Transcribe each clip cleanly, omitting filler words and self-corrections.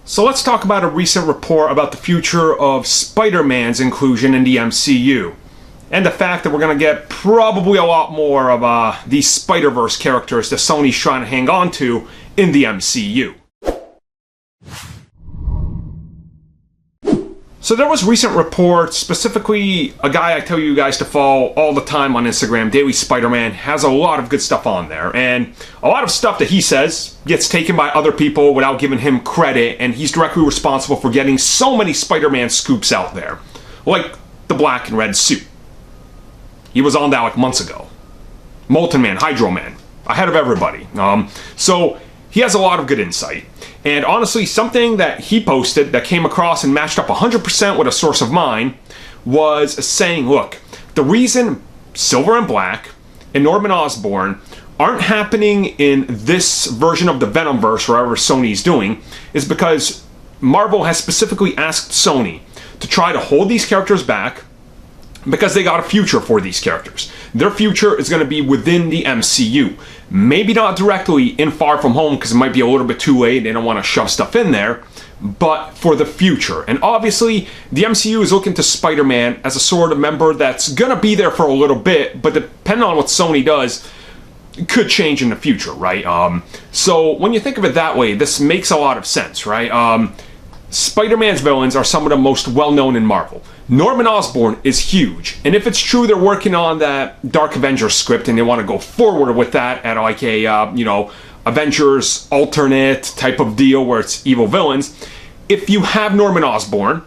So let's talk about a recent report about the future of Spider-Man's inclusion in the MCU. And the fact that we're going to get probably a lot more of these Spider-Verse characters that Sony's trying to hang on to in the MCU. So there was recent reports, specifically a guy I tell you guys to follow all the time on Instagram, Daily Spider-Man, has a lot of good stuff on there. And a lot of stuff that he says gets taken by other people without giving him credit, and he's directly responsible for getting so many Spider-Man scoops out there. Like the black and red suit. He was on that like months ago. Molten Man, Hydro Man, ahead of everybody. So he has a lot of good insight. And honestly, something that he posted that came across and matched up 100% with a source of mine was saying, look, the reason Silver and Black and Norman Osborn aren't happening in this version of the Venomverse, wherever Sony's doing, is because Marvel has specifically asked Sony to try to hold these characters back because they got a future for these characters. Their future is going to be within the MCU. Maybe not directly in Far From Home because it might be a little bit too late. They don't want to shove stuff in there. But for the future. And obviously, the MCU is looking to Spider-Man as a sort of member that's going to be there for a little bit. But depending on what Sony does, it could change in the future, right? So when you think of it that way, this makes a lot of sense, right? Spider-Man's villains are some of the most well-known in Marvel. Norman Osborn is huge, and if it's true they're working on that Dark Avengers script and they want to go forward with that at like a, Avengers alternate type of deal where it's evil villains, if you have Norman Osborn,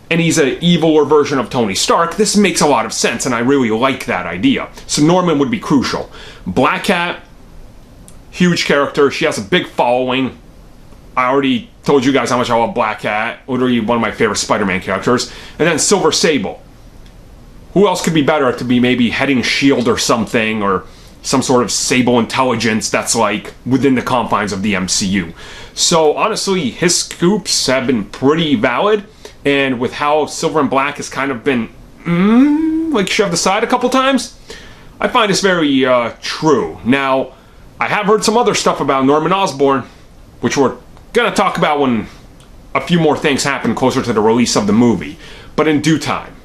and he's an eviler version of Tony Stark, this makes a lot of sense, and I really like that idea. So Norman would be crucial. Black Cat, huge character, she has a big following. I already told you guys how much I love Black Cat, literally one of my favorite Spider-Man characters. And then Silver Sable. Who else could be better to be maybe heading S.H.I.E.L.D. or something, or some sort of Sable intelligence that's like within the confines of the MCU. So honestly, his scoops have been pretty valid, and with how Silver and Black has kind of been like shoved aside a couple times, I find this very true. Now, I have heard some other stuff about Norman Osborn, which we're gonna talk about when a few more things happen closer to the release of the movie, but in due time.